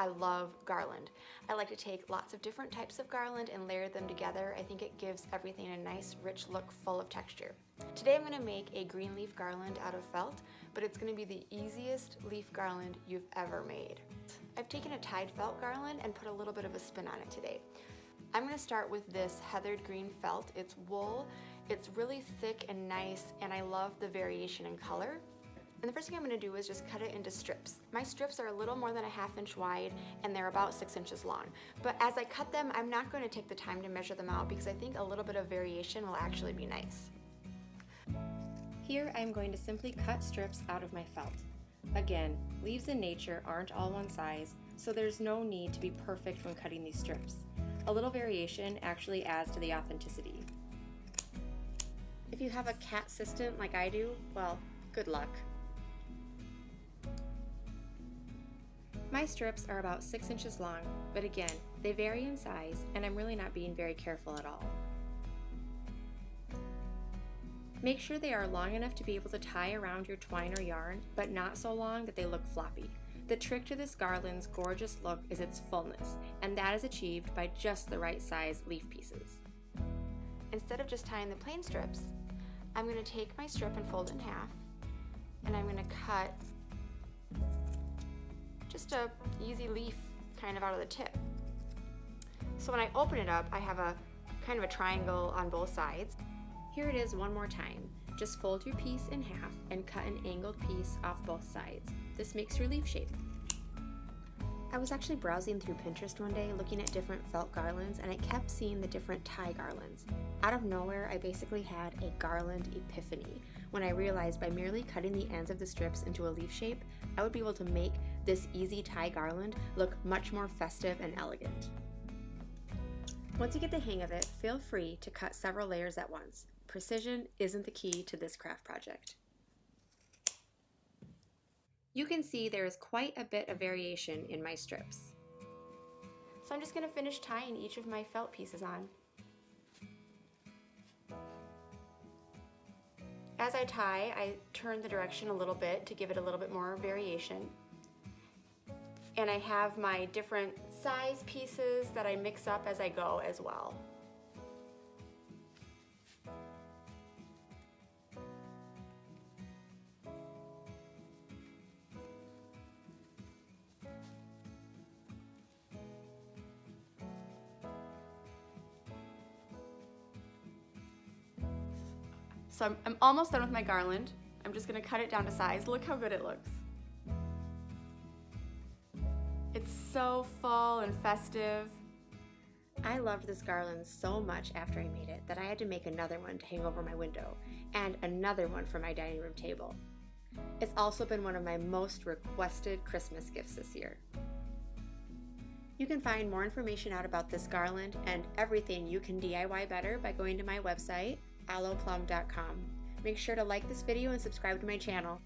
I love garland. I like to take lots of different types of garland and layer them together. I think it gives everything a nice rich look full of texture. Today I'm going to make a green leaf garland out of felt, but it's going to be the easiest leaf garland you've ever made. I've taken a tied felt garland and put a little bit of a spin on it today. I'm going to start with this heathered green felt. It's wool, it's really thick and nice, and I love the variation in color. And the first thing I'm going to do is just cut it into strips. My strips are a little more than a ½ inch wide and they're about 6 inches long. But as I cut them, I'm not going to take the time to measure them out because I think a little bit of variation will actually be nice. Here I'm going to simply cut strips out of my felt. Again, leaves in nature aren't all one size, so there's no need to be perfect when cutting these strips. A little variation actually adds to the authenticity. If you have a cat assistant like I do, well, good luck. My strips are about 6 inches long, but again, they vary in size and I'm really not being very careful at all. Make sure they are long enough to be able to tie around your twine or yarn, but not so long that they look floppy. The trick to this garland's gorgeous look is its fullness, and that is achieved by just the right size leaf pieces. Instead of just tying the plain strips, I'm going to take my strip and fold it in half, and I'm going to cut just a easy leaf kind of out of the tip. So when I open it up, I have a kind of a triangle on both sides. Here it is one more time. Just fold your piece in half and cut an angled piece off both sides. This makes your leaf shape. I was actually browsing through Pinterest one day looking at different felt garlands, and I kept seeing the different tie garlands. Out of nowhere, I basically had a garland epiphany when I realized by merely cutting the ends of the strips into a leaf shape, I would be able to make this easy tie garland look much more festive and elegant. Once you get the hang of it, feel free to cut several layers at once. Precision isn't the key to this craft project. You can see there is quite a bit of variation in my strips. So I'm just going to finish tying each of my felt pieces on. As I tie, I turn the direction a little bit to give it a little bit more variation. And I have my different size pieces that I mix up as I go as well. So I'm almost done with my garland. I'm just gonna cut it down to size. Look how good it looks. It's so full and festive. I loved this garland so much after I made it that I had to make another one to hang over my window and another one for my dining room table. It's also been one of my most requested Christmas gifts this year. You can find more information out about this garland and everything you can DIY better by going to my website, aloeplum.com. Make sure to like this video and subscribe to my channel.